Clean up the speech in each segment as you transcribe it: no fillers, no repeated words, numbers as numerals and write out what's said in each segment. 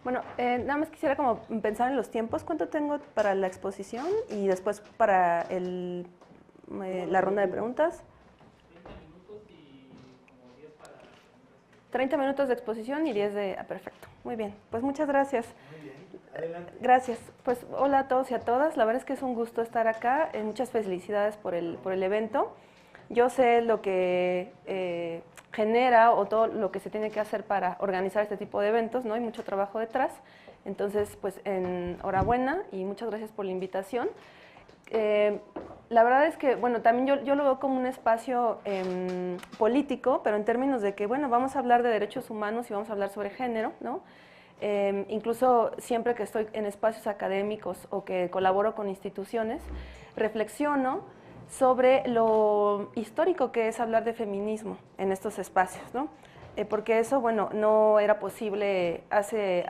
Bueno, nada más quisiera como pensar en los tiempos, cuánto tengo para la exposición y después para la ronda de preguntas. 30 minutos de exposición y 10 de... Ah, perfecto, muy bien, pues muchas gracias. Muy bien, adelante. Gracias, pues hola a todos y a todas, la verdad es que es un gusto estar acá, muchas felicidades por el evento. Yo sé lo que genera o todo lo que se tiene que hacer para organizar este tipo de eventos, ¿no? Hay mucho trabajo detrás, entonces pues enhorabuena y muchas gracias por la invitación. La verdad es que, bueno, también yo lo veo como un espacio político, pero en términos de que, bueno, vamos a hablar de derechos humanos y vamos a hablar sobre género, ¿no? Incluso siempre que estoy en espacios académicos o que colaboro con instituciones, reflexiono sobre lo histórico que es hablar de feminismo en estos espacios, ¿no? Porque eso, bueno, no era posible hace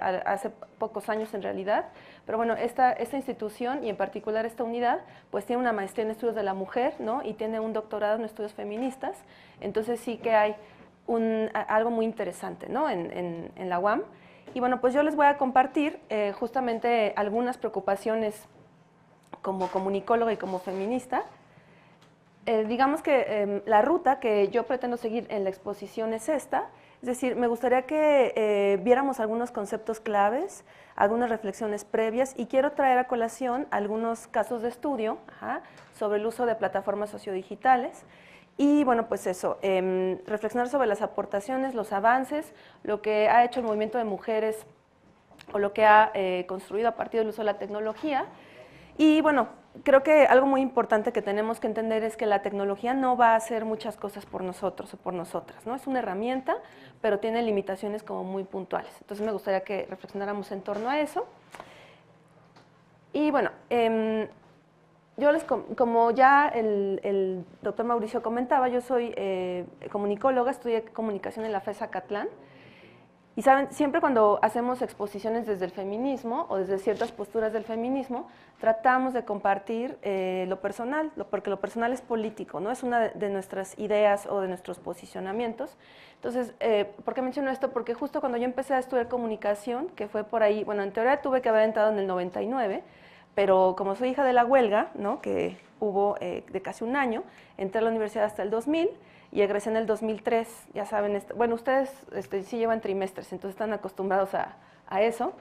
pocos años en realidad, pero bueno, esta institución y en particular esta unidad, pues tiene una maestría en estudios de la mujer, ¿no? Y tiene un doctorado en estudios feministas, entonces sí que hay algo muy interesante, ¿no? En la UAM. Y bueno, pues yo les voy a compartir justamente algunas preocupaciones como comunicóloga y como feminista. Digamos que la ruta que yo pretendo seguir en la exposición es esta, es decir, me gustaría que viéramos algunos conceptos claves, algunas reflexiones previas y quiero traer a colación algunos casos de estudio sobre el uso de plataformas sociodigitales y bueno, pues eso, reflexionar sobre las aportaciones, los avances, lo que ha hecho el movimiento de mujeres o lo que ha construido a partir del uso de la tecnología. Y bueno, creo que algo muy importante que tenemos que entender es que la tecnología no va a hacer muchas cosas por nosotros o por nosotras, ¿no? Es una herramienta, pero tiene limitaciones como muy puntuales. Entonces me gustaría que reflexionáramos en torno a eso. Y bueno, como ya el doctor Mauricio comentaba, yo soy comunicóloga, estudié comunicación en la FES Acatlán. Y saben, siempre cuando hacemos exposiciones desde el feminismo o desde ciertas posturas del feminismo, tratamos de compartir lo personal, porque lo personal es político, ¿no? Es una de nuestras ideas o de nuestros posicionamientos. Entonces, ¿por qué menciono esto? Porque justo cuando yo empecé a estudiar comunicación, que fue por ahí, bueno, en teoría tuve que haber entrado en el 99, pero como soy hija de la huelga, ¿no? Que hubo de casi un año, entré a la universidad hasta el 2000, y egresé en el 2003, ya saben, bueno, ustedes sí llevan trimestres, entonces están acostumbrados a eso,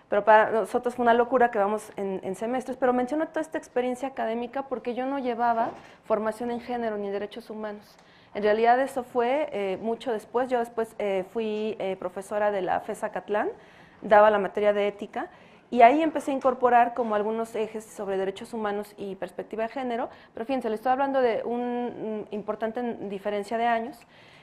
pero para nosotros fue una locura que vamos en semestres, pero menciono toda esta experiencia académica porque yo no llevaba formación en género ni derechos humanos. En realidad eso fue mucho después, yo después fui profesora de la FES Acatlán, daba la materia de ética, y ahí empecé a incorporar como algunos ejes sobre derechos humanos y perspectiva de género, pero fíjense, le estoy hablando de una importante diferencia de años,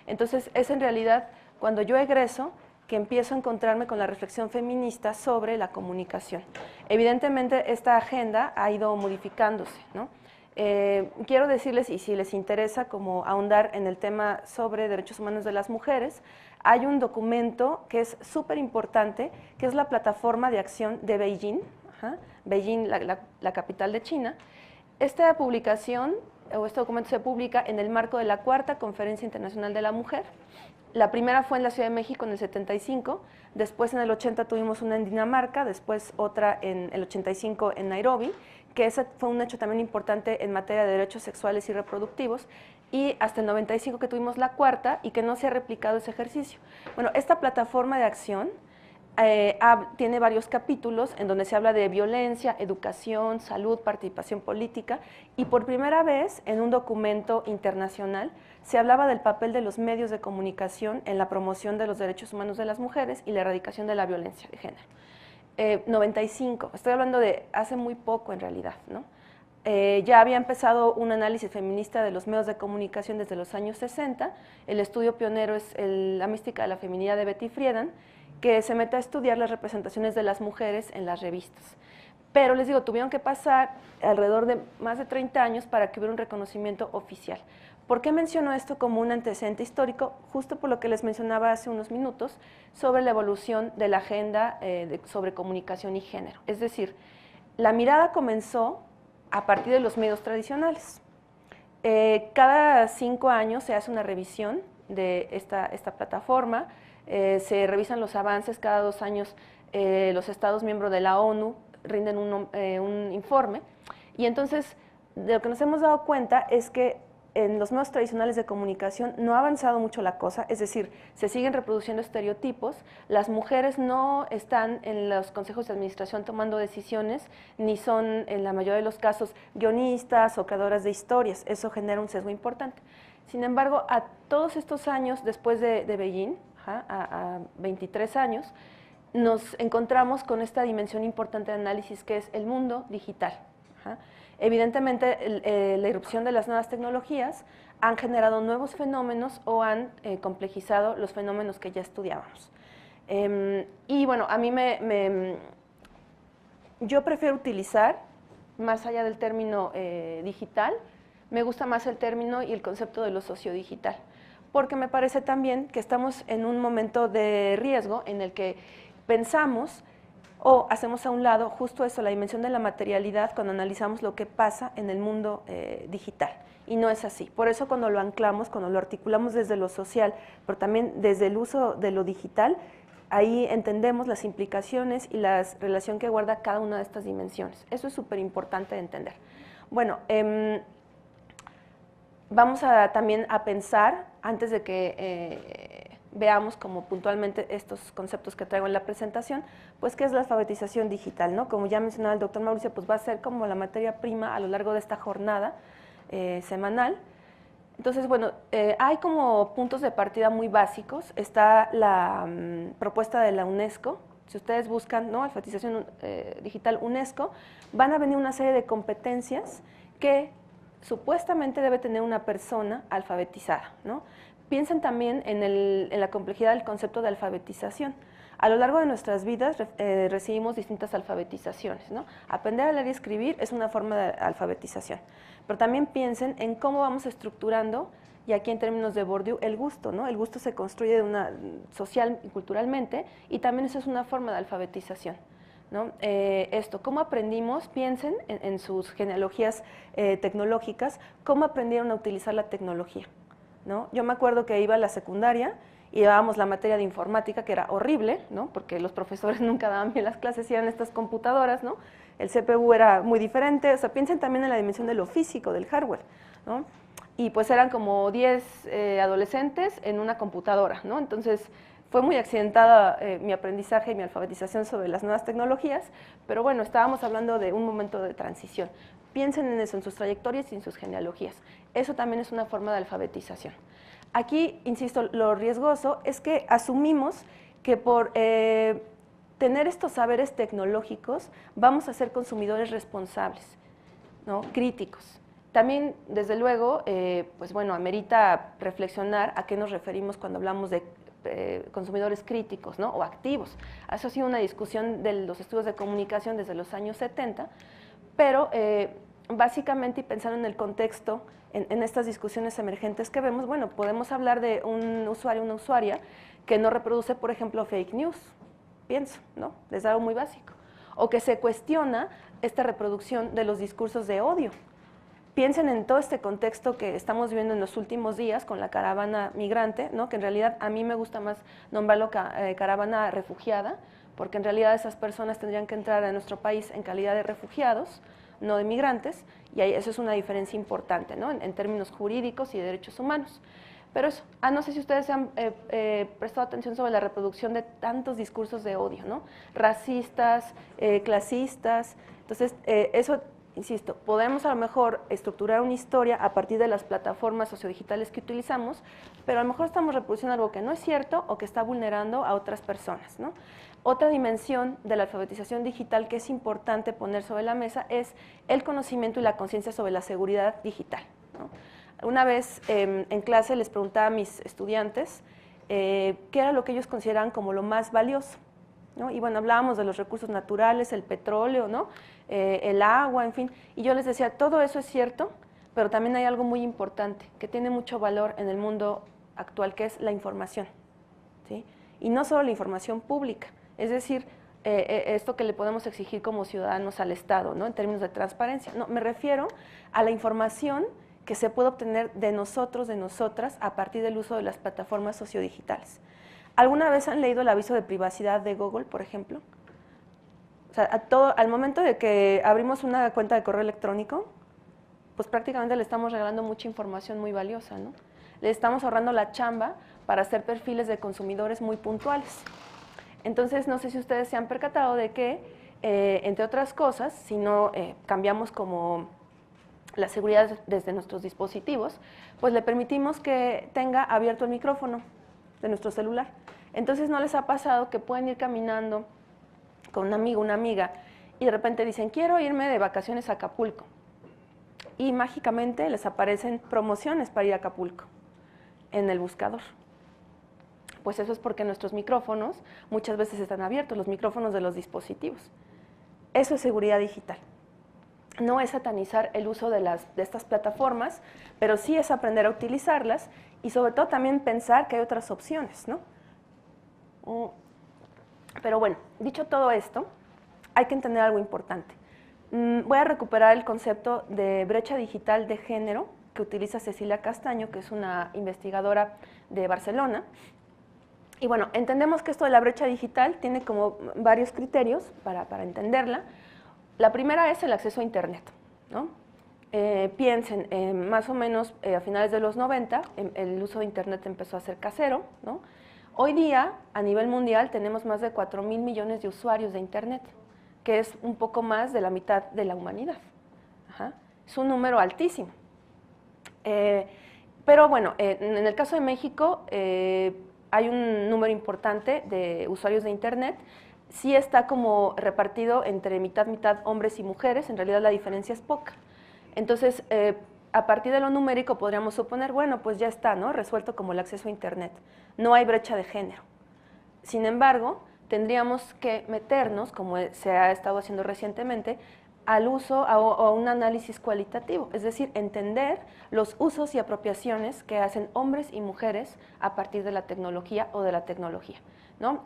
entonces es en realidad cuando yo egreso que empiezo a encontrarme con la reflexión feminista sobre la comunicación. Evidentemente esta agenda ha ido modificándose, ¿no? Quiero decirles, y si les interesa como ahondar en el tema sobre derechos humanos de las mujeres, hay un documento que es súper importante, que es la plataforma de acción de Beijing, Beijing, la capital de China. Esta publicación, o este documento se publica en el marco de la 4ª Conferencia Internacional de la Mujer. La primera fue en la Ciudad de México en el 75, después en el 80 tuvimos una en Dinamarca, después otra en el 85 en Nairobi, que ese fue un hecho también importante en materia de derechos sexuales y reproductivos, y hasta el 95 que tuvimos la 4ª y que no se ha replicado ese ejercicio. Bueno, esta plataforma de acción tiene varios capítulos en donde se habla de violencia, educación, salud, participación política, y por primera vez en un documento internacional se hablaba del papel de los medios de comunicación en la promoción de los derechos humanos de las mujeres y la erradicación de la violencia de género. 95, estoy hablando de hace muy poco en realidad, ¿no? Ya había empezado un análisis feminista de los medios de comunicación desde los años 60, el estudio pionero es La mística de la feminidad de Betty Friedan, que se mete a estudiar las representaciones de las mujeres en las revistas. Pero les digo, tuvieron que pasar alrededor de más de 30 años para que hubiera un reconocimiento oficial. ¿Por qué menciono esto como un antecedente histórico? Justo por lo que les mencionaba hace unos minutos sobre la evolución de la agenda sobre comunicación y género. Es decir, la mirada comenzó a partir de los medios tradicionales. Cada 5 años se hace una revisión de esta plataforma, se revisan los avances, cada 2 años los estados miembros de la ONU rinden un informe, y entonces de lo que nos hemos dado cuenta es que en los medios tradicionales de comunicación no ha avanzado mucho la cosa, es decir, se siguen reproduciendo estereotipos, las mujeres no están en los consejos de administración tomando decisiones, ni son en la mayoría de los casos guionistas o creadoras de historias, eso genera un sesgo importante. Sin embargo, a todos estos años después de Beijing, a 23 años, nos encontramos con esta dimensión importante de análisis que es el mundo digital. Evidentemente, la irrupción de las nuevas tecnologías han generado nuevos fenómenos o han complejizado los fenómenos que ya estudiábamos. Y bueno, a mí yo prefiero utilizar, más allá del término digital, me gusta más el término y el concepto de lo sociodigital, porque me parece también que estamos en un momento de riesgo en el que pensamos o hacemos a un lado justo eso, la dimensión de la materialidad cuando analizamos lo que pasa en el mundo digital. Y no es así. Por eso cuando lo anclamos, cuando lo articulamos desde lo social, pero también desde el uso de lo digital, ahí entendemos las implicaciones y la relación que guarda cada una de estas dimensiones. Eso es súper importante de entender. Bueno, vamos también a pensar, antes de que veamos como puntualmente estos conceptos que traigo en la presentación, pues qué es la alfabetización digital, ¿no? Como ya mencionaba el doctor Mauricio, pues va a ser como la materia prima a lo largo de esta jornada semanal. Entonces, bueno, hay como puntos de partida muy básicos. Está la propuesta de la UNESCO. Si ustedes buscan, ¿no?, alfabetización digital UNESCO, van a venir una serie de competencias que supuestamente debe tener una persona alfabetizada, ¿no? Piensen también en la complejidad del concepto de alfabetización. A lo largo de nuestras vidas recibimos distintas alfabetizaciones, ¿no? Aprender a leer y escribir es una forma de alfabetización, pero también piensen en cómo vamos estructurando, y aquí en términos de Bourdieu, el gusto, ¿no? El gusto se construye social y culturalmente, y también eso es una forma de alfabetización, ¿no? ¿Cómo aprendimos? Piensen en sus genealogías tecnológicas, cómo aprendieron a utilizar la tecnología, ¿no? Yo me acuerdo que iba a la secundaria y llevábamos la materia de informática, que era horrible, ¿no?, porque los profesores nunca daban bien las clases y eran estas computadoras, ¿no? El CPU era muy diferente, o sea, piensen también en la dimensión de lo físico, del hardware, ¿no? Y pues eran como 10 adolescentes en una computadora, ¿no? Entonces fue muy accidentada mi aprendizaje y mi alfabetización sobre las nuevas tecnologías, pero bueno, estábamos hablando de un momento de transición. Piensen en eso, en sus trayectorias y en sus genealogías. Eso también es una forma de alfabetización. Aquí, insisto, lo riesgoso es que asumimos que por tener estos saberes tecnológicos vamos a ser consumidores responsables, ¿no?, críticos. También, desde luego, pues bueno, amerita reflexionar a qué nos referimos cuando hablamos de consumidores críticos, ¿no?, o activos. Eso ha sido una discusión de los estudios de comunicación desde los años 70, pero básicamente, y pensando en el contexto, en estas discusiones emergentes que vemos, bueno, podemos hablar de un usuario, una usuaria que no reproduce, por ejemplo, fake news, pienso, ¿no?, es algo muy básico, o que se cuestiona esta reproducción de los discursos de odio. Piensen en todo este contexto que estamos viviendo en los últimos días con la caravana migrante, ¿no?, que en realidad a mí me gusta más nombrarlo caravana refugiada, porque en realidad esas personas tendrían que entrar a nuestro país en calidad de refugiados, no de migrantes, y ahí, eso es una diferencia importante, ¿no?, en términos jurídicos y de derechos humanos. Pero eso, no sé si ustedes se han prestado atención sobre la reproducción de tantos discursos de odio, ¿no?, racistas, clasistas. Entonces, eso, insisto, podemos a lo mejor estructurar una historia a partir de las plataformas sociodigitales que utilizamos, pero a lo mejor estamos reproduciendo algo que no es cierto o que está vulnerando a otras personas, ¿no? Otra dimensión de la alfabetización digital que es importante poner sobre la mesa es el conocimiento y la conciencia sobre la seguridad digital, ¿no? Una vez en clase les preguntaba a mis estudiantes qué era lo que ellos consideraban como lo más valioso, ¿no? Y bueno, hablábamos de los recursos naturales, el petróleo, ¿no?, el agua, en fin, y yo les decía, todo eso es cierto, pero también hay algo muy importante que tiene mucho valor en el mundo actual, que es la información, ¿sí? Y no solo la información pública, es decir, esto que le podemos exigir como ciudadanos al Estado, ¿no?, en términos de transparencia. No, me refiero a la información que se puede obtener de nosotros, de nosotras, a partir del uso de las plataformas sociodigitales. ¿Alguna vez han leído el aviso de privacidad de Google, por ejemplo? O sea, al momento de que abrimos una cuenta de correo electrónico, pues prácticamente le estamos regalando mucha información muy valiosa, ¿no? Le estamos ahorrando la chamba para hacer perfiles de consumidores muy puntuales. Entonces, no sé si ustedes se han percatado de que, entre otras cosas, si no cambiamos como la seguridad desde nuestros dispositivos, pues le permitimos que tenga abierto el micrófono de nuestro celular. Entonces, ¿no les ha pasado que pueden ir caminando con un amigo, una amiga, y de repente dicen, quiero irme de vacaciones a Acapulco? Y mágicamente les aparecen promociones para ir a Acapulco en el buscador. Pues eso es porque nuestros micrófonos muchas veces están abiertos, los micrófonos de los dispositivos. Eso es seguridad digital. No es satanizar el uso de estas plataformas, pero sí es aprender a utilizarlas y sobre todo también pensar que hay otras opciones, ¿no? Pero bueno, dicho todo esto, hay que entender algo importante. Voy a recuperar el concepto de brecha digital de género que utiliza Cecilia Castaño, que es una investigadora de Barcelona. Y bueno, entendemos que esto de la brecha digital tiene como varios criterios para entenderla. La primera es el acceso a Internet, ¿no? Piensen, más o menos a finales de los 90, el uso de Internet empezó a ser casero, ¿no? Hoy día, a nivel mundial, tenemos más de 4.000 millones de usuarios de Internet, que es un poco más de la mitad de la humanidad. Ajá. Es un número altísimo. Pero bueno, en el caso de México, hay un número importante de usuarios de Internet. Sí está como repartido entre mitad hombres y mujeres, en realidad la diferencia es poca. Entonces, a partir de lo numérico podríamos suponer, bueno, pues ya está, ¿no? Resuelto como el acceso a Internet. No hay brecha de género. Sin embargo, tendríamos que meternos, como se ha estado haciendo recientemente, al uso o un análisis cualitativo, es decir, entender los usos y apropiaciones que hacen hombres y mujeres a partir de la tecnología o de la tecnología, ¿no?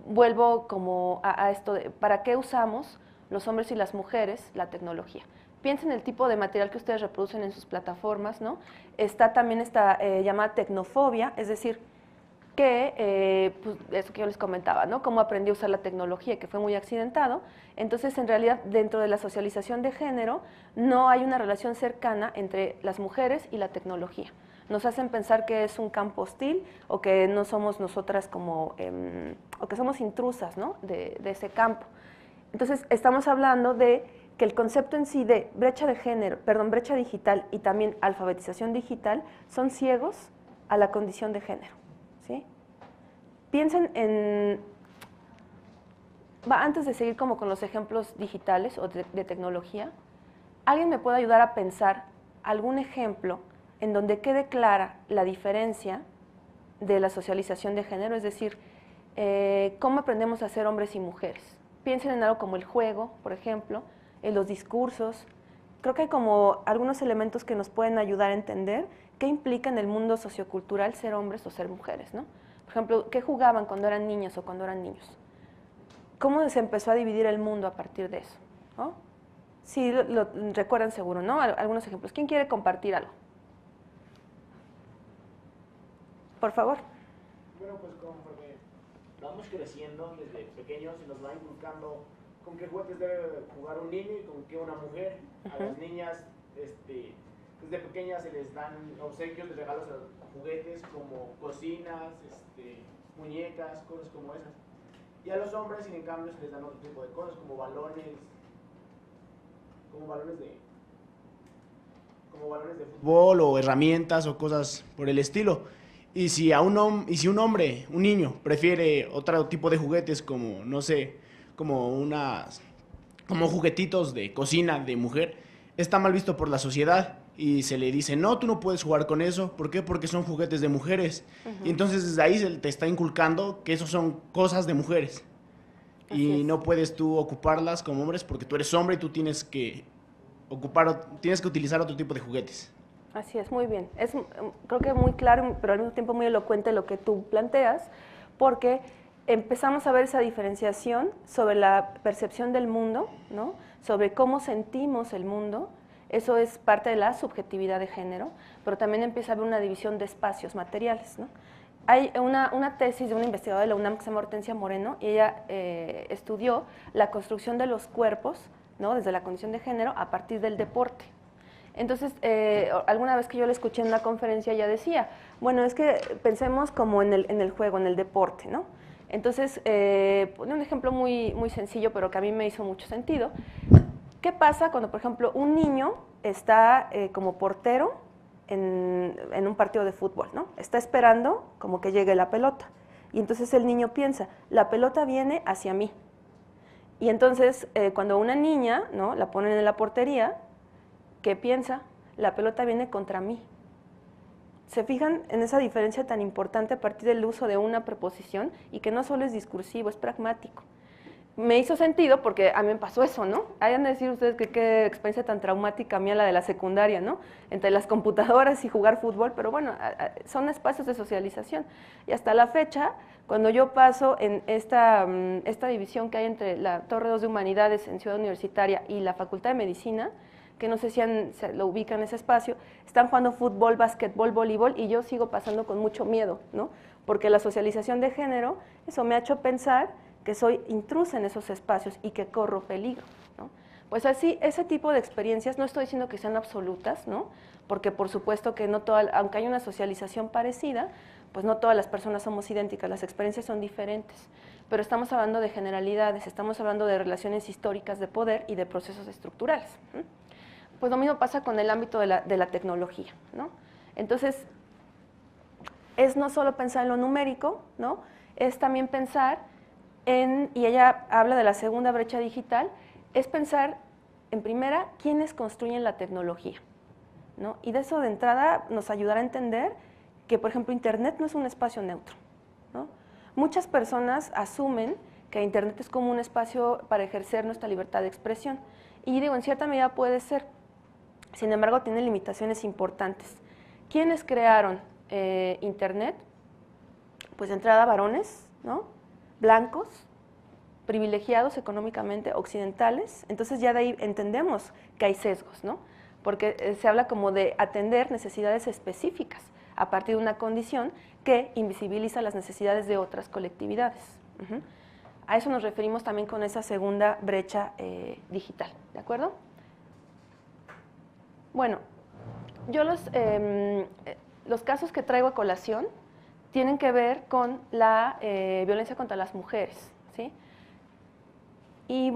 Vuelvo como a esto de, ¿para qué usamos los hombres y las mujeres la tecnología? Piensen en el tipo de material que ustedes reproducen en sus plataformas, ¿no? Está también esta llamada tecnofobia, es decir, que, pues eso que yo les comentaba, ¿no? Cómo aprendí a usar la tecnología, que fue muy accidentado. Entonces, en realidad, dentro de la socialización de género, no hay una relación cercana entre las mujeres y la tecnología. Nos hacen pensar que es un campo hostil o que no somos nosotras como, o que somos intrusas, ¿no? de ese campo. Entonces, estamos hablando de que el concepto en sí de brecha de género, perdón, brecha digital y también alfabetización digital son ciegos a la condición de género. ¿Sí? Piensen en, antes de seguir como con los ejemplos digitales o de tecnología, ¿alguien me puede ayudar a pensar algún ejemplo en donde quede clara la diferencia de la socialización de género? Es decir, ¿cómo aprendemos a ser hombres y mujeres? Piensen en algo como el juego, por ejemplo, en los discursos. Creo que hay como algunos elementos que nos pueden ayudar a entender qué implica en el mundo sociocultural ser hombres o ser mujeres, ¿no? Por ejemplo, ¿qué jugaban cuando eran niñas o cuando eran niños? ¿Cómo se empezó a dividir el mundo a partir de eso? ¿No? Sí, lo recuerdan seguro, ¿no? Algunos ejemplos. ¿Quién quiere compartir algo? Por favor. Bueno, pues conforme vamos creciendo desde pequeños se nos va inculcando con qué juguetes debe jugar un niño y con qué una mujer. A las niñas, desde pequeñas se les dan obsequios de regalos a juguetes como cocinas, muñecas, cosas como esas. Y a los hombres, sin en cambio, se les dan otro tipo de cosas como balones de fútbol o herramientas o cosas por el estilo. Y si un hombre, un niño, prefiere otro tipo de juguetes como, no sé, como juguetitos de cocina de mujer, está mal visto por la sociedad y se le dice, no, tú no puedes jugar con eso. ¿Por qué? Porque son juguetes de mujeres. Y entonces desde ahí se te está inculcando que esos son cosas de mujeres. Y no puedes tú ocuparlas como hombres porque tú eres hombre y tú tienes que utilizar otro tipo de juguetes. Así es, muy bien. Es, creo que muy claro, pero al mismo tiempo muy elocuente lo que tú planteas, porque empezamos a ver esa diferenciación sobre la percepción del mundo, ¿no? Sobre cómo sentimos el mundo. Eso es parte de la subjetividad de género, pero también empieza a haber una división de espacios materiales, ¿no? hay una tesis de una investigadora de la UNAM que se llama Hortensia Moreno, y ella estudió la construcción de los cuerpos, ¿no?, desde la condición de género a partir del deporte. Entonces, alguna vez que yo la escuché en una conferencia, ella decía, bueno, es que pensemos como en el juego, en el deporte, ¿no? Entonces, pone un ejemplo muy, muy sencillo, pero que a mí me hizo mucho sentido. ¿Qué pasa cuando, por ejemplo, un niño está como portero en un partido de fútbol, ¿no? Está esperando como que llegue la pelota. Y entonces el niño piensa, la pelota viene hacia mí. Y entonces, cuando una niña, ¿no?, la ponen en la portería, ¿qué piensa? La pelota viene contra mí. ¿Se fijan en esa diferencia tan importante a partir del uso de una preposición y que no solo es discursivo, es pragmático? Me hizo sentido porque a mí me pasó eso, ¿no? Hayan de decir ustedes que qué experiencia tan traumática mía la de la secundaria, ¿no? Entre las computadoras y jugar fútbol, pero bueno, son espacios de socialización. Y hasta la fecha, cuando yo paso en esta división que hay entre la Torre 2 de Humanidades en Ciudad Universitaria y la Facultad de Medicina, que no sé si se lo ubican en ese espacio, están jugando fútbol, básquetbol, voleibol, y yo sigo pasando con mucho miedo, ¿no? Porque la socialización de género, eso me ha hecho pensar que soy intrusa en esos espacios y que corro peligro, ¿no? Pues así, ese tipo de experiencias, no estoy diciendo que sean absolutas, ¿no? Porque por supuesto que no toda, aunque hay una socialización parecida, pues no todas las personas somos idénticas, las experiencias son diferentes, pero estamos hablando de generalidades, estamos hablando de relaciones históricas de poder y de procesos estructurales, ¿no? Pues lo mismo pasa con el ámbito de la tecnología, ¿no? Entonces, es no solo pensar en lo numérico, ¿no? Es también pensar y ella habla de la segunda brecha digital, es pensar, en primera, quiénes construyen la tecnología, ¿no? Y de eso de entrada nos ayudará a entender que, por ejemplo, Internet no es un espacio neutro, ¿no? Muchas personas asumen que Internet es como un espacio para ejercer nuestra libertad de expresión, y digo, en cierta medida puede ser, sin embargo, tiene limitaciones importantes. ¿Quiénes crearon Internet? Pues de entrada varones, ¿no?, blancos, privilegiados económicamente, occidentales. Entonces ya de ahí entendemos que hay sesgos, ¿no? Porque se habla como de atender necesidades específicas a partir de una condición que invisibiliza las necesidades de otras colectividades. A eso nos referimos también con esa segunda brecha digital, ¿de acuerdo? Bueno, yo los casos que traigo a colación tienen que ver con la violencia contra las mujeres, ¿sí? Y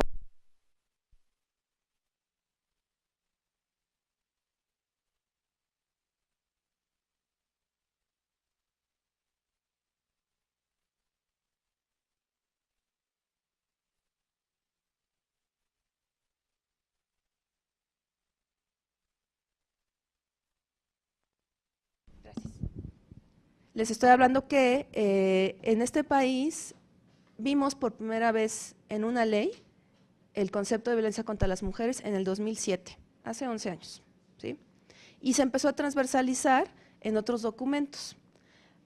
les estoy hablando que en este país vimos por primera vez en una ley el concepto de violencia contra las mujeres en el 2007, hace 11 años, ¿sí? Y se empezó a transversalizar en otros documentos.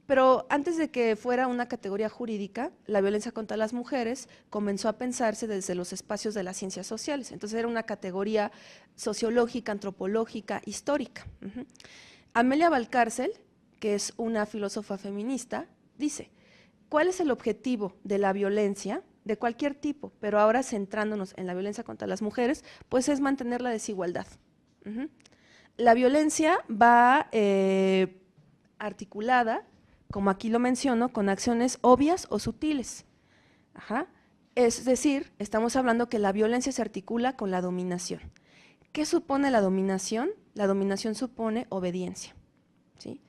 Pero antes de que fuera una categoría jurídica, la violencia contra las mujeres comenzó a pensarse desde los espacios de las ciencias sociales. Entonces era una categoría sociológica, antropológica, histórica. Amelia Valcárcel, que es una filósofa feminista, dice, ¿cuál es el objetivo de la violencia de cualquier tipo? Pero ahora centrándonos en la violencia contra las mujeres, pues es mantener la desigualdad. La violencia va articulada, como aquí lo menciono, con acciones obvias o sutiles. Es decir, estamos hablando que la violencia se articula con la dominación. ¿Qué supone la dominación? La dominación supone obediencia, ¿sí?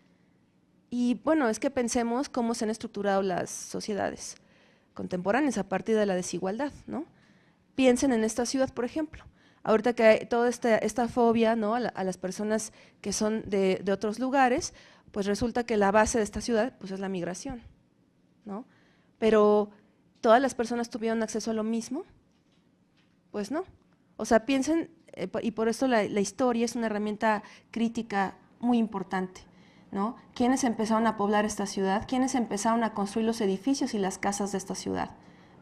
Y bueno, es que pensemos cómo se han estructurado las sociedades contemporáneas a partir de la desigualdad, ¿no? Piensen en esta ciudad, por ejemplo. Ahorita que hay toda esta fobia, ¿no?, a las personas que son de otros lugares, pues resulta que la base de esta ciudad pues es la migración, ¿no? Pero ¿todas las personas tuvieron acceso a lo mismo? Pues no. O sea, piensen, y por eso la historia es una herramienta crítica muy importante, ¿no? ¿Quiénes empezaron a poblar esta ciudad? ¿Quiénes empezaron a construir los edificios y las casas de esta ciudad?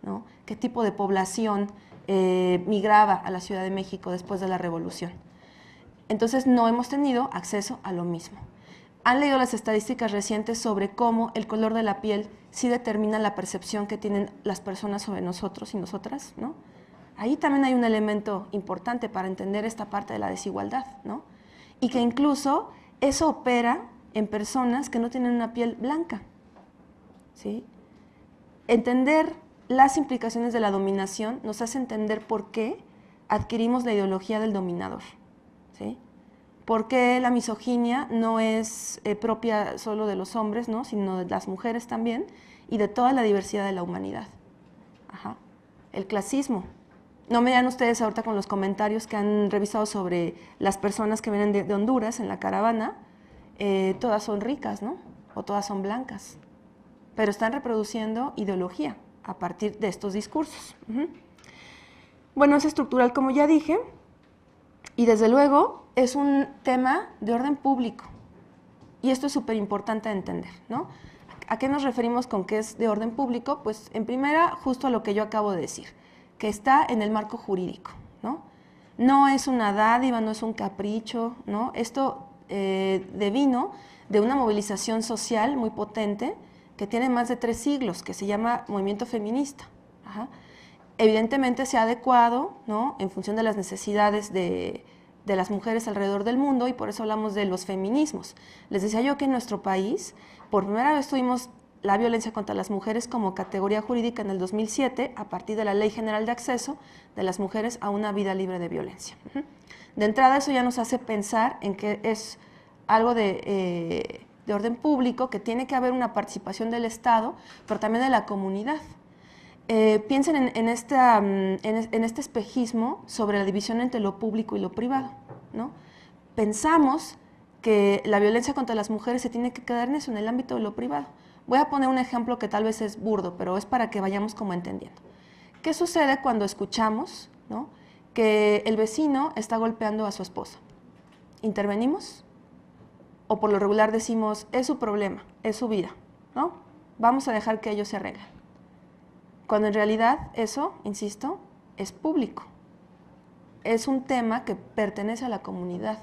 ¿No? ¿Qué tipo de población migraba a la Ciudad de México después de la Revolución? Entonces no hemos tenido acceso a lo mismo. han leído las estadísticas recientes sobre cómo el color de la piel sí determina la percepción que tienen las personas sobre nosotros y nosotras, ¿no? Ahí también hay un elemento importante para entender esta parte de la desigualdad, ¿no? Y que incluso eso opera en personas que no tienen una piel blanca, ¿sí? Entender las implicaciones de la dominación nos hace entender por qué adquirimos la ideología del dominador, ¿sí? Por qué la misoginia no es propia solo de los hombres, ¿no? Sino de las mujeres también y de toda la diversidad de la humanidad. Ajá. El clasismo. No me digan ustedes ahorita con los comentarios que han revisado sobre las personas que vienen de Honduras en la caravana, todas son ricas, ¿no? O todas son blancas, pero están reproduciendo ideología a partir de estos discursos. Bueno, es estructural, como ya dije, y desde luego es un tema de orden público, y esto es súper importante de entender, ¿no? ¿A qué nos referimos con que es de orden público? Pues en primera, justo a lo que yo acabo de decir, que está en el marco jurídico, ¿no? No es una dádiva, no es un capricho, ¿no? Esto devino de una movilización social muy potente que tiene más de 3 siglos, que se llama movimiento feminista. Ajá. Evidentemente se ha adecuado, ¿no? En función de las necesidades de las mujeres alrededor del mundo, y por eso hablamos de los feminismos. Les decía yo que en nuestro país, por primera vez tuvimos la violencia contra las mujeres como categoría jurídica en el 2007, a partir de la Ley General de Acceso de las Mujeres a una Vida Libre de Violencia. De entrada, eso ya nos hace pensar en que es algo de orden público, que tiene que haber una participación del Estado, pero también de la comunidad. Piensen en este espejismo sobre la división entre lo público y lo privado, ¿no? Pensamos que la violencia contra las mujeres se tiene que quedar en eso, en el ámbito de lo privado. Voy a poner un ejemplo que tal vez es burdo, pero es para que vayamos como entendiendo. ¿Qué sucede cuando escuchamos, ¿no?, que el vecino está golpeando a su esposa? ¿Intervenimos? O por lo regular decimos, es su problema, es su vida, ¿no? Vamos a dejar que ellos se arreglen. Cuando en realidad eso, insisto, es público. Es un tema que pertenece a la comunidad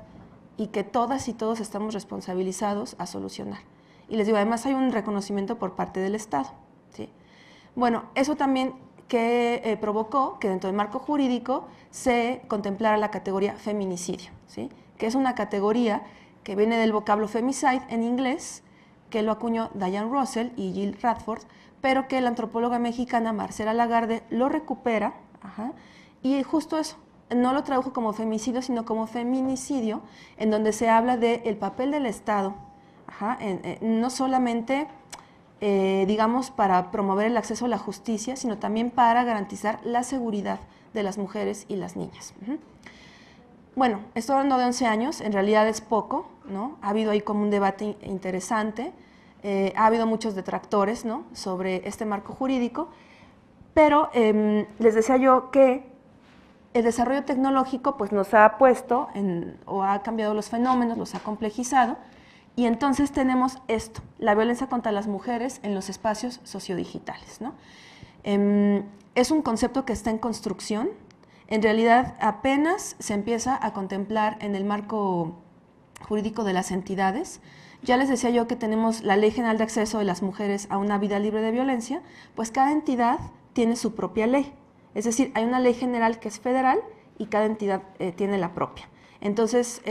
y que todas y todos estamos responsabilizados a solucionar. Y les digo, además hay un reconocimiento por parte del Estado, ¿sí? Bueno, eso también que provocó que dentro del marco jurídico se contemplara la categoría feminicidio, ¿sí?, que es una categoría que viene del vocablo femicide en inglés, que lo acuñó Diane Russell y Jill Radford, pero que la antropóloga mexicana Marcela Lagarde lo recupera, y justo eso, no lo tradujo como femicidio, sino como feminicidio, en donde se habla del papel del Estado, no solamente, digamos, para promover el acceso a la justicia, sino también para garantizar la seguridad de las mujeres y las niñas. Bueno, estoy hablando de 11 años, en realidad es poco, ¿no? Ha habido ahí como un debate interesante, ha habido muchos detractores, ¿no?, sobre este marco jurídico, pero les decía yo que el desarrollo tecnológico pues, nos ha puesto o ha cambiado los fenómenos, los ha complejizado, y entonces tenemos esto, la violencia contra las mujeres en los espacios sociodigitales, ¿no? Es un concepto que está en construcción. En realidad apenas se empieza a contemplar en el marco jurídico de las entidades. Ya les decía yo que tenemos la Ley General de Acceso de las Mujeres a una Vida Libre de Violencia, pues cada entidad tiene su propia ley. Es decir, hay una ley general que es federal y cada entidad tiene la propia. Entonces,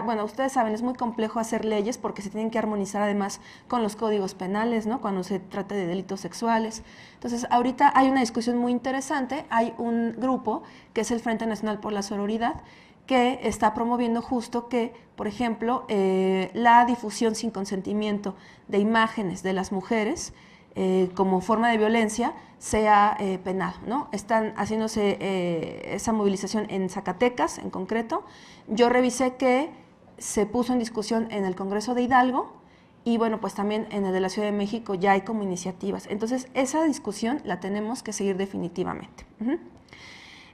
bueno, ustedes saben, es muy complejo hacer leyes porque se tienen que armonizar además con los códigos penales, ¿no?, cuando se trata de delitos sexuales. Entonces, ahorita hay una discusión muy interesante, hay un grupo que es el Frente Nacional por la Sororidad, que está promoviendo justo que, por ejemplo, la difusión sin consentimiento de imágenes de las mujeres como forma de violencia sea penado, ¿no? Están haciéndose esa movilización en Zacatecas, en concreto. Yo revisé que se puso en discusión en el Congreso de Hidalgo y, bueno, pues también en el de la Ciudad de México ya hay como iniciativas. Entonces, esa discusión la tenemos que seguir definitivamente.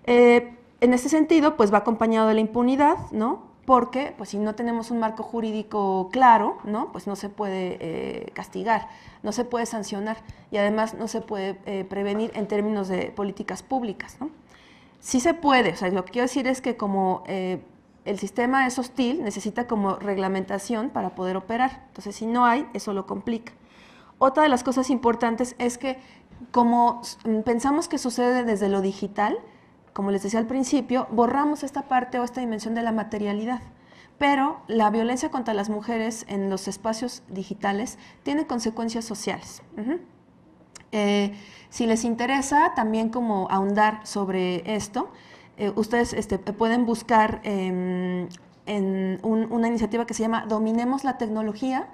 En este sentido, pues va acompañado de la impunidad, ¿no?, porque pues si no tenemos un marco jurídico claro, ¿no?, pues no se puede castigar, no se puede sancionar y además no se puede prevenir en términos de políticas públicas, ¿no? Sí se puede, o sea, lo que quiero decir es que como el sistema es hostil, necesita como reglamentación para poder operar. Entonces, si no hay, eso lo complica. Otra de las cosas importantes es que como pensamos que sucede desde lo digital, como les decía al principio, borramos esta parte o esta dimensión de la materialidad. Pero la violencia contra las mujeres en los espacios digitales tiene consecuencias sociales. Si les interesa también como ahondar sobre esto, ustedes pueden buscar en una iniciativa que se llama Dominemos la Tecnología,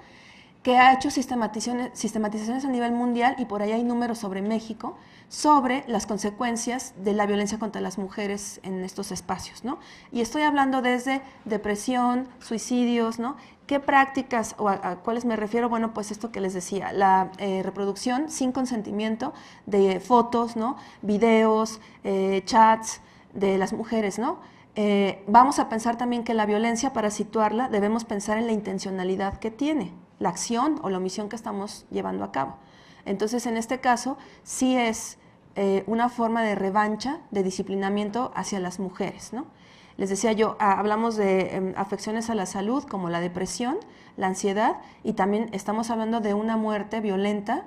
que ha hecho sistematizaciones a nivel mundial, y por ahí hay números sobre México, sobre las consecuencias de la violencia contra las mujeres en estos espacios, ¿no? Y estoy hablando desde depresión, suicidios, ¿no? ¿Qué prácticas o a cuáles me refiero? Bueno, pues esto que les decía, la reproducción sin consentimiento de fotos, ¿no? Videos, chats de las mujeres, ¿no? Vamos a pensar también que la violencia, para situarla, debemos pensar en la intencionalidad que tiene, la acción o la omisión que estamos llevando a cabo. Entonces, en este caso, sí es una forma de revancha, de disciplinamiento hacia las mujeres, ¿no? Les decía yo, hablamos de afecciones a la salud como la depresión, la ansiedad, y también estamos hablando de una muerte violenta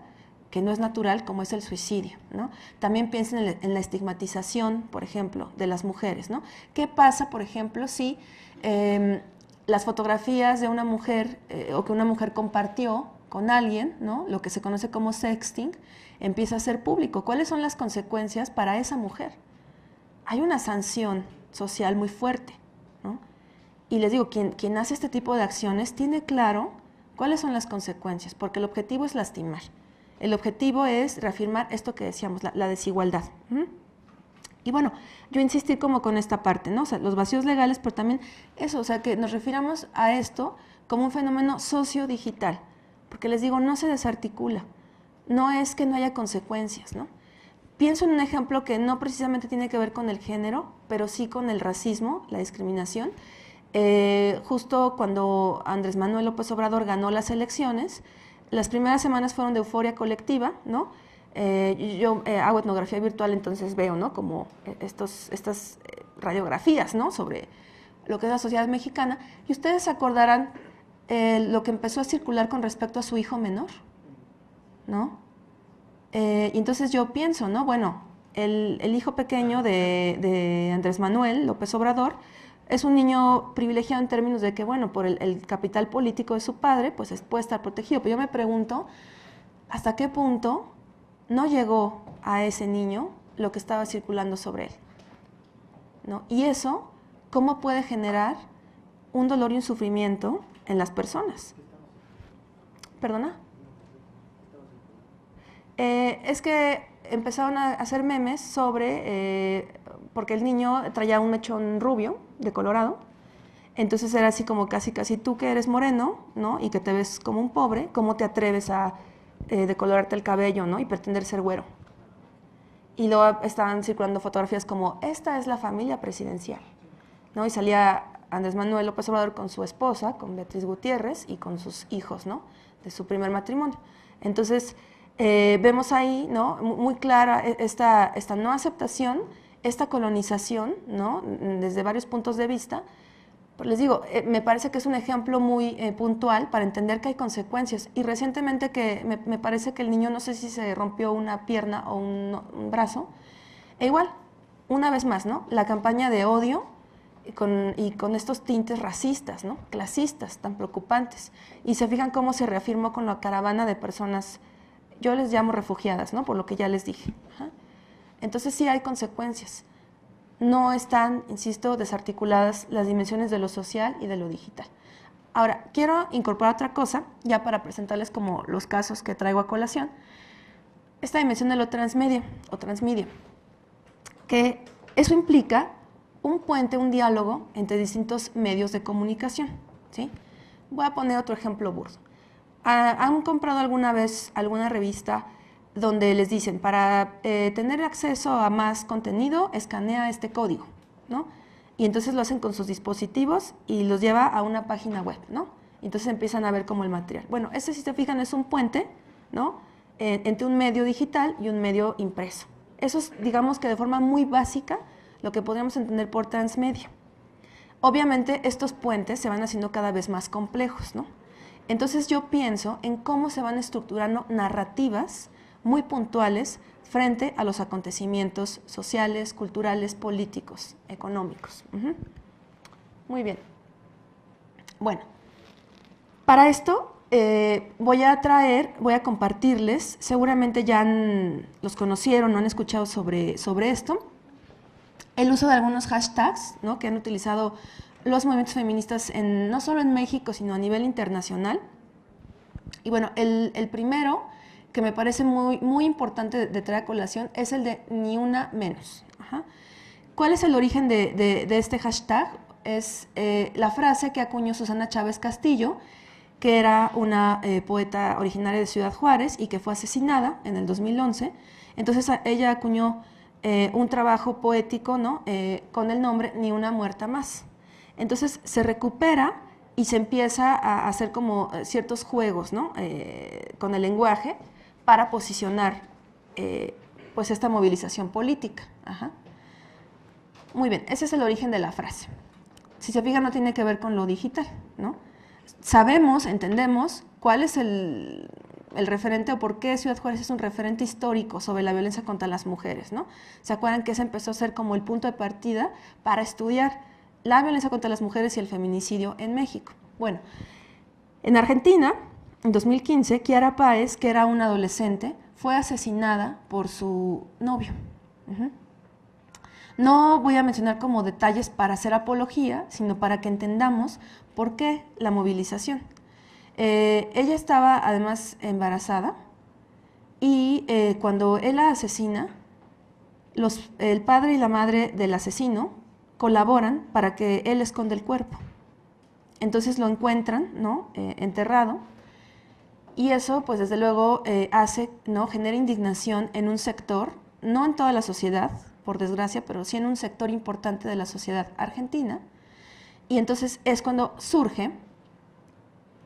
que no es natural, como es el suicidio, ¿no? También piensen en la estigmatización, por ejemplo, de las mujeres, ¿no? ¿Qué pasa, por ejemplo, si las fotografías de una mujer o que una mujer compartió con alguien, ¿no? Lo que se conoce como sexting, empieza a ser público? ¿Cuáles son las consecuencias para esa mujer? Hay una sanción social muy fuerte, ¿no? Y les digo, quien hace este tipo de acciones tiene claro cuáles son las consecuencias, porque el objetivo es lastimar. El objetivo es reafirmar esto que decíamos, la desigualdad. Y bueno, yo insistí como con esta parte, ¿no? O sea, los vacíos legales, pero también eso, o sea, que nos refiramos a esto como un fenómeno sociodigital, porque les digo, no se desarticula, no es que no haya consecuencias, ¿no? Pienso en un ejemplo que no precisamente tiene que ver con el género, pero sí con el racismo, la discriminación. Justo cuando Andrés Manuel López Obrador ganó las elecciones, las primeras semanas fueron de euforia colectiva, ¿no? Yo hago etnografía virtual, entonces veo, ¿no? Como estas radiografías, ¿no? Sobre lo que es la sociedad mexicana. Y ustedes se acordarán lo que empezó a circular con respecto a su hijo menor, ¿no? Y entonces yo pienso, ¿no? Bueno, el hijo pequeño de Andrés Manuel López Obrador es un niño privilegiado en términos de que, bueno, por el capital político de su padre, pues puede estar protegido. Pero yo me pregunto, ¿hasta qué punto no llegó a ese niño lo que estaba circulando sobre él, ¿no? Y eso, ¿cómo puede generar un dolor y un sufrimiento en las personas? ¿Perdona? Es que empezaron a hacer memes sobre, porque el niño traía un mechón rubio de Colorado, entonces era así como casi tú que eres moreno, ¿no? Y que te ves como un pobre, ¿cómo te atreves a decolorarte el cabello, ¿no? Y pretender ser güero? Y luego estaban circulando fotografías como, esta es la familia presidencial, ¿no? Y salía Andrés Manuel López Obrador con su esposa, con Beatriz Gutiérrez, y con sus hijos, ¿no? De su primer matrimonio. Entonces, vemos ahí, ¿no? Muy clara esta no aceptación, esta colonización, ¿no? Desde varios puntos de vista. Pero les digo, me parece que es un ejemplo muy puntual para entender que hay consecuencias. Y recientemente que me parece que el niño, no sé si se rompió una pierna o un brazo, e igual, una vez más, ¿no? La campaña de odio y con estos tintes racistas, ¿no? Clasistas, tan preocupantes. Y se fijan cómo se reafirmó con la caravana de personas, yo les llamo refugiadas, ¿no? Por lo que ya les dije. Ajá. Entonces sí hay consecuencias. No están, insisto, desarticuladas las dimensiones de lo social y de lo digital. Ahora, quiero incorporar otra cosa, ya para presentarles como los casos que traigo a colación. Esta dimensión de lo transmedia o transmedia, que eso implica un puente, un diálogo entre distintos medios de comunicación, ¿sí? Voy a poner otro ejemplo burdo. ¿Han comprado alguna vez alguna revista donde les dicen, para tener acceso a más contenido, escanea este código, ¿no? Y entonces lo hacen con sus dispositivos y los lleva a una página web, ¿no? Y entonces empiezan a ver como el material. Bueno, este, si se fijan, es un puente, ¿no? Entre un medio digital y un medio impreso. Eso es, digamos que de forma muy básica, lo que podríamos entender por transmedia. obviamente estos puentes se van haciendo cada vez más complejos, ¿no? Entonces yo pienso en cómo se van estructurando narrativas muy puntuales frente a los acontecimientos sociales, culturales, políticos, económicos. Muy bien. Bueno, para esto voy a compartirles, seguramente ya los conocieron o han escuchado sobre esto, el uso de algunos hashtags, ¿no?, que han utilizado los movimientos feministas no solo en México, sino a nivel internacional. Y bueno, el primero que me parece muy importante de traer a colación es el de ni una menos. ¿Cuál es el origen de este hashtag? Es la frase que acuñó Susana Chávez Castillo, que era una poeta originaria de Ciudad Juárez y que fue asesinada en el 2011. Entonces ella acuñó un trabajo poético, ¿no?, con el nombre Ni una muerta más. Entonces se recupera y se empieza a hacer como ciertos juegos, ¿no?, con el lenguaje para posicionar pues esta movilización política. Muy bien, ese es el origen de la frase. Si se fijan, no tiene que ver con lo digital, ¿no? Sabemos, entendemos cuál es el referente o por qué Ciudad Juárez es un referente histórico sobre la violencia contra las mujeres, ¿no? ¿Se acuerdan que ese empezó a ser como el punto de partida para estudiar la violencia contra las mujeres y el feminicidio en México? Bueno, en Argentina, en 2015, Kiara Páez, que era una adolescente, fue asesinada por su novio. No voy a mencionar como detalles para hacer apología, sino para que entendamos por qué la movilización. Ella estaba además embarazada y cuando él la asesina, el padre y la madre del asesino colaboran para que él esconda el cuerpo. Entonces lo encuentran, ¿no?, enterrado, y eso pues desde luego genera indignación en un sector, no en toda la sociedad, por desgracia, pero sí en un sector importante de la sociedad argentina. Y entonces es cuando surge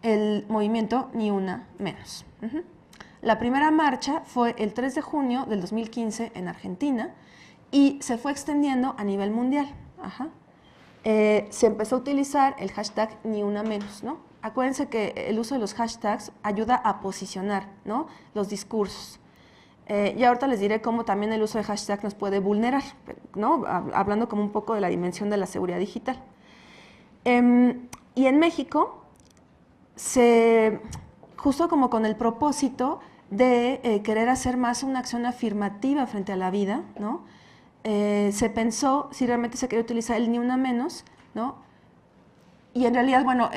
el movimiento Ni una menos. La primera marcha fue el 3 de junio del 2015 en Argentina y se fue extendiendo a nivel mundial. Se empezó a utilizar el hashtag Ni una menos, ¿no? Acuérdense que el uso de los hashtags ayuda a posicionar, ¿no?, los discursos. Y ahorita les diré cómo también el uso de hashtag nos puede vulnerar, ¿no?, hablando como un poco de la dimensión de la seguridad digital. Y en México, justo como con el propósito de querer hacer más una acción afirmativa frente a la vida, ¿no?, se pensó si realmente se quería utilizar el Ni una menos, ¿no? Y en realidad, bueno,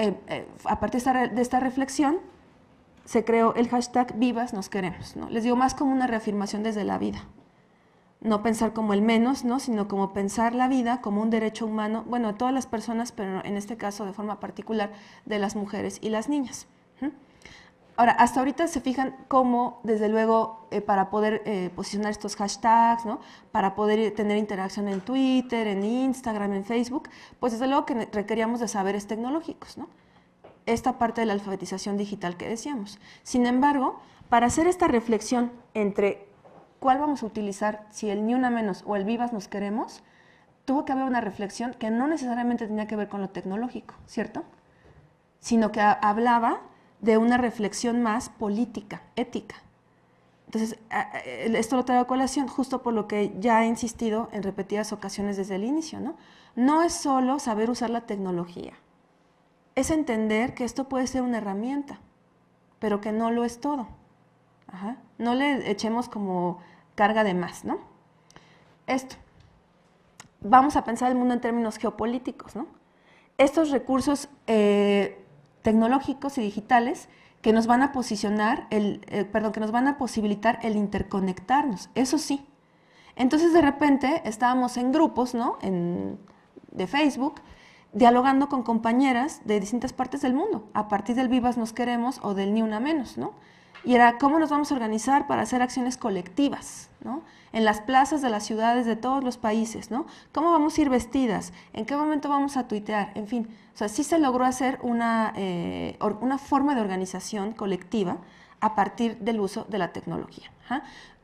a partir de esta reflexión, se creó el hashtag Vivas Nos Queremos, ¿no? Les digo, más como una reafirmación desde la vida. No pensar como el menos, ¿no?, sino como pensar la vida como un derecho humano, bueno, de todas las personas, pero en este caso de forma particular de las mujeres y las niñas. Ahora, hasta ahorita se fijan cómo, desde luego, para poder posicionar estos hashtags, ¿no?, para poder tener interacción en Twitter, en Instagram, en Facebook, pues desde luego que requeríamos de saberes tecnológicos, ¿no?, esta parte de la alfabetización digital que decíamos. Sin embargo, para hacer esta reflexión entre cuál vamos a utilizar, si el Ni una menos o el Vivas Nos Queremos, tuvo que haber una reflexión que no necesariamente tenía que ver con lo tecnológico, ¿cierto?, sino que hablaba de una reflexión más política, ética. Entonces, esto lo traigo a colación justo por lo que ya he insistido en repetidas ocasiones desde el inicio, ¿no? No es solo saber usar la tecnología, es entender que esto puede ser una herramienta, pero que no lo es todo. No le echemos como carga de más, ¿no? Vamos a pensar el mundo en términos geopolíticos, ¿no? Estos recursos tecnológicos y digitales que nos van a posicionar, que nos van a posibilitar el interconectarnos, eso sí. Entonces de repente estábamos en grupos, ¿no?, de Facebook, dialogando con compañeras de distintas partes del mundo, a partir del Vivas Nos Queremos o del Ni una menos, ¿no? Y era cómo nos vamos a organizar para hacer acciones colectivas, ¿no?, en las plazas de las ciudades de todos los países, ¿no? ¿Cómo vamos a ir vestidas? ¿En qué momento vamos a tuitear? En fin, o sea, sí se logró hacer una forma de organización colectiva a partir del uso de la tecnología.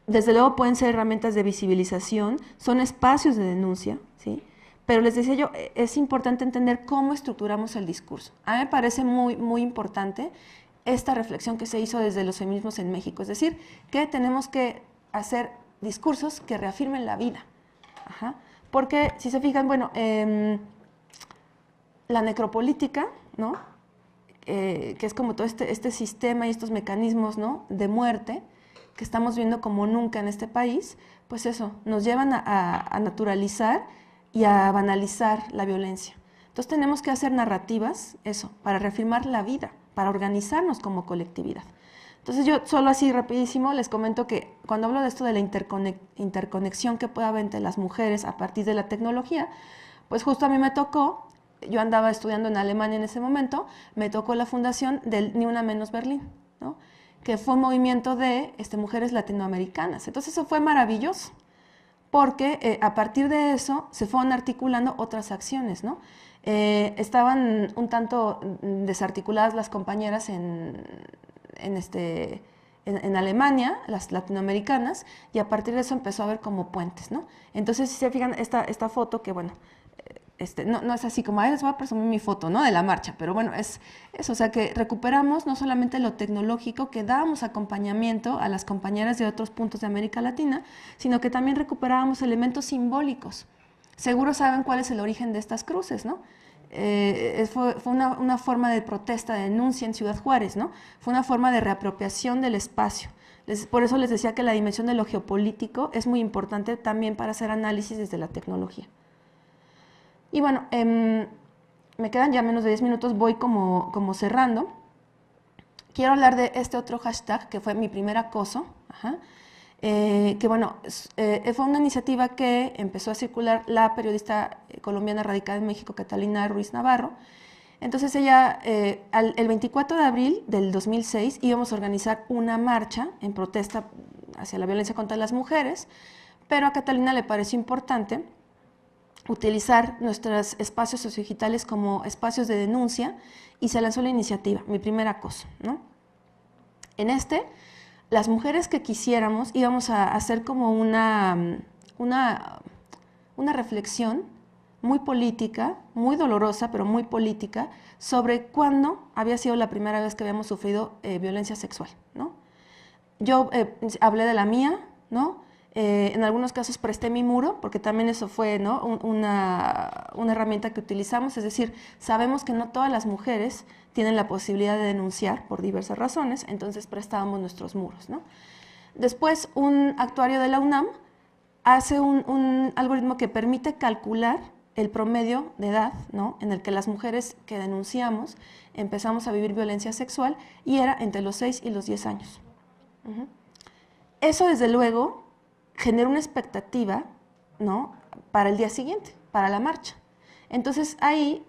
Desde luego pueden ser herramientas de visibilización, son espacios de denuncia, ¿sí?, Pero les decía yo, es importante entender cómo estructuramos el discurso. A mí me parece muy, muy importante esta reflexión que se hizo desde los feminismos en México, es decir, que tenemos que hacer discursos que reafirmen la vida. Ajá. Porque, si se fijan, bueno, la necropolítica, ¿no? Que es como todo este sistema y estos mecanismos, ¿no?, de muerte que estamos viendo como nunca en este país, pues eso, nos llevan a naturalizar y a banalizar la violencia. Entonces tenemos que hacer narrativas, eso, para reafirmar la vida, para organizarnos como colectividad. Entonces yo solo así rapidísimo les comento que cuando hablo de esto de la interconexión que puede haber entre las mujeres a partir de la tecnología, pues justo a mí me tocó, yo andaba estudiando en Alemania en ese momento, me tocó la fundación del Ni Una Menos Berlín, ¿no?, que fue un movimiento de mujeres latinoamericanas. Entonces eso fue maravilloso, porque a partir de eso se fueron articulando otras acciones, ¿no? Estaban un tanto desarticuladas las compañeras en Alemania, las latinoamericanas, y a partir de eso empezó a haber como puentes, ¿no? Entonces, si se fijan, esta foto que, bueno, no es así como, les voy a presumir mi foto, ¿no?, de la marcha, pero bueno, es eso, o sea, que recuperamos no solamente lo tecnológico, que dábamos acompañamiento a las compañeras de otros puntos de América Latina, sino que también recuperábamos elementos simbólicos. Seguro saben cuál es el origen de estas cruces, ¿no? Fue una forma de protesta, de denuncia en Ciudad Juárez, ¿no? Fue una forma de reapropiación del espacio. Por eso les decía que la dimensión de lo geopolítico es muy importante también para hacer análisis desde la tecnología. Y bueno, me quedan ya menos de 10 minutos, voy como cerrando. Quiero hablar de este otro hashtag que fue mi primer acoso, que bueno, fue una iniciativa que empezó a circular la periodista colombiana radicada en México, Catalina Ruiz Navarro. Entonces ella, el 24 de abril del 2006 íbamos a organizar una marcha en protesta hacia la violencia contra las mujeres, pero a Catalina le pareció importante utilizar nuestros espacios sociodigitales como espacios de denuncia y se lanzó la iniciativa, Mi Primer Acoso, ¿no? En las mujeres que quisiéramos íbamos a hacer como una reflexión muy política, muy dolorosa, pero muy política, sobre cuándo había sido la primera vez que habíamos sufrido violencia sexual, ¿no? Yo hablé de la mía, ¿no? En algunos casos presté mi muro, porque también eso fue, ¿no?, una herramienta que utilizamos, es decir, sabemos que no todas las mujeres tienen la posibilidad de denunciar por diversas razones, entonces prestábamos nuestros muros, ¿no? Después, un actuario de la UNAM hace un algoritmo que permite calcular el promedio de edad, ¿no?, en el que las mujeres que denunciamos empezamos a vivir violencia sexual, y era entre los 6 y los 10 años. Eso, desde luego, genera una expectativa, ¿no?, para el día siguiente, para la marcha. Entonces ahí,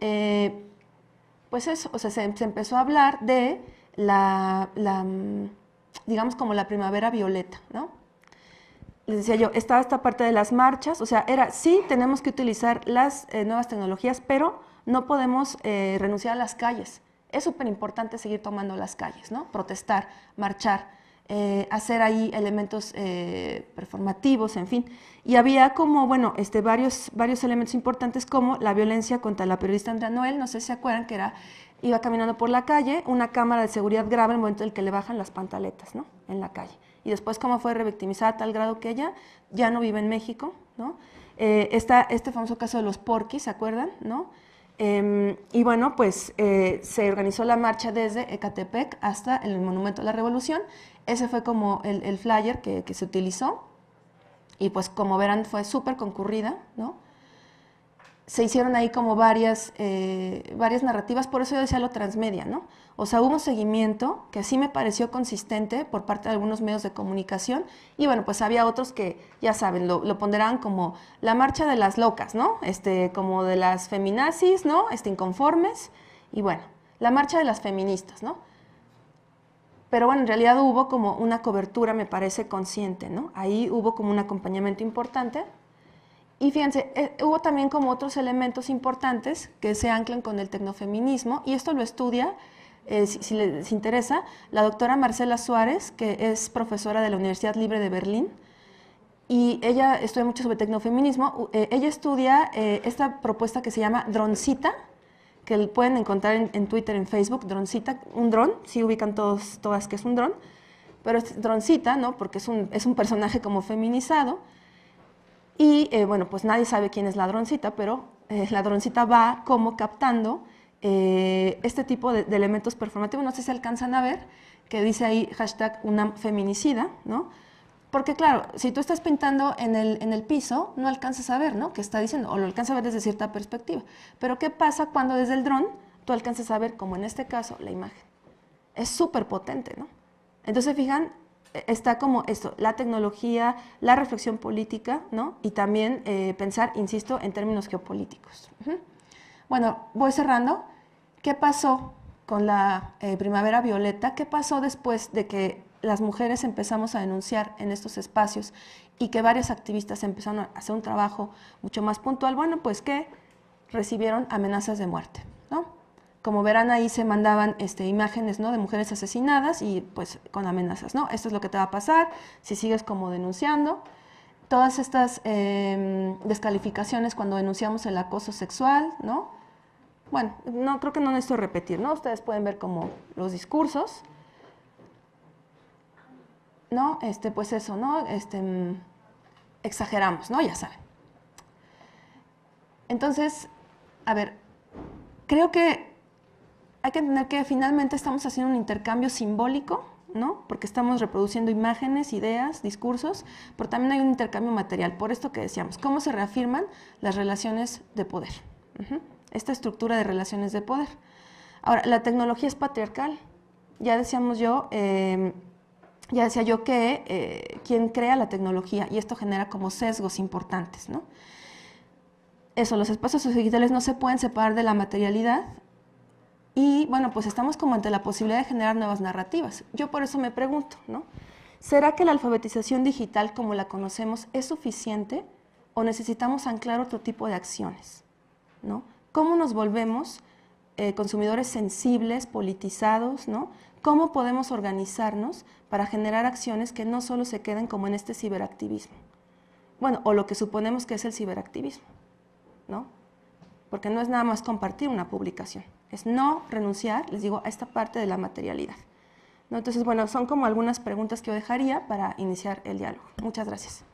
pues eso, o sea, se empezó a hablar de digamos, como la primavera violeta, ¿no? Les decía yo, estaba esta parte de las marchas, o sea, sí tenemos que utilizar las nuevas tecnologías, pero no podemos renunciar a las calles. Es súper importante seguir tomando las calles, ¿no? Protestar, marchar, hacer ahí elementos performativos, en fin. Y había como, bueno, varios elementos importantes, como la violencia contra la periodista Andrea Noel, no sé si se acuerdan, que iba caminando por la calle, una cámara de seguridad graba el momento en el que le bajan las pantaletas, ¿no?, en la calle. Y después cómo fue revictimizada a tal grado que ella ya no vive en México, ¿no? Este famoso caso de los porquis, ¿se acuerdan?, ¿no? Y bueno, pues se organizó la marcha desde Ecatepec hasta el Monumento a la Revolución. Ese fue como el flyer que se utilizó, y pues como verán fue súper concurrida, ¿no? Se hicieron ahí como varias narrativas, por eso yo decía lo transmedia, ¿no? O sea, hubo un seguimiento que sí me pareció consistente por parte de algunos medios de comunicación, y bueno, pues había otros que, ya saben, lo ponderaban como la marcha de las locas, ¿no? Como de las feminazis, ¿no?, inconformes, y bueno, la marcha de las feministas, ¿no? Pero bueno, en realidad hubo como una cobertura, me parece, consciente, ¿no? Ahí hubo como un acompañamiento importante. Y fíjense, hubo también como otros elementos importantes que se anclan con el tecnofeminismo, y esto lo estudia, si les interesa, la doctora Marcela Suárez, que es profesora de la Universidad Libre de Berlín. y ella estudia mucho sobre tecnofeminismo. Ella estudia esta propuesta que se llama Droncita, que pueden encontrar en Twitter, en Facebook, Droncita, un dron, sí ubican todas que es un dron, pero es Droncita, ¿no? Porque es un personaje como feminizado, y bueno, pues nadie sabe quién es la Droncita, pero la Droncita va como captando este tipo de elementos performativos. No sé si alcanzan a ver, que dice ahí hashtag una feminicida, ¿no? Porque claro, si tú estás pintando en el piso, no alcanzas a ver, ¿no?, qué está diciendo, o lo alcanzas a ver desde cierta perspectiva. Pero ¿qué pasa cuando desde el dron tú alcanzas a ver, como en este caso, la imagen? Es súper potente, ¿no? Entonces, fijan, está como esto, la tecnología, la reflexión política, ¿no? Y también pensar, insisto, en términos geopolíticos. Bueno, voy cerrando. ¿Qué pasó con la primavera violeta? ¿Qué pasó después de que las mujeres empezamos a denunciar en estos espacios y que varias activistas empezaron a hacer un trabajo mucho más puntual? Bueno, pues que recibieron amenazas de muerte, ¿no? Como verán, ahí se mandaban imágenes, ¿no?, de mujeres asesinadas y pues con amenazas, ¿no? Esto es lo que te va a pasar si sigues como denunciando. Todas estas descalificaciones cuando denunciamos el acoso sexual, ¿no? Bueno, no, creo que no necesito repetir, ¿no? Ustedes pueden ver como los discursos, ¿no? Pues eso, ¿no? Exageramos, ¿no? Ya saben. Entonces, a ver, creo que hay que entender que finalmente estamos haciendo un intercambio simbólico, ¿no? Porque estamos reproduciendo imágenes, ideas, discursos, pero también hay un intercambio material. Por esto que decíamos, ¿cómo se reafirman las relaciones de poder? Esta estructura de relaciones de poder. Ahora, la tecnología es patriarcal. Ya decía yo que quien crea la tecnología, y esto genera como sesgos importantes, ¿no? Eso, los espacios digitales no se pueden separar de la materialidad. Y bueno, pues estamos como ante la posibilidad de generar nuevas narrativas. Yo por eso me pregunto, ¿no? ¿Será que la alfabetización digital como la conocemos es suficiente o necesitamos anclar otro tipo de acciones, ¿no? ¿Cómo nos volvemos consumidores sensibles, politizados, ¿no? ¿Cómo podemos organizarnos para generar acciones que no solo se queden como en este ciberactivismo? Bueno, o lo que suponemos que es el ciberactivismo, ¿no? Porque no es nada más compartir una publicación, es no renunciar, les digo, a esta parte de la materialidad, ¿no? Entonces, bueno, son como algunas preguntas que yo dejaría para iniciar el diálogo. Muchas gracias.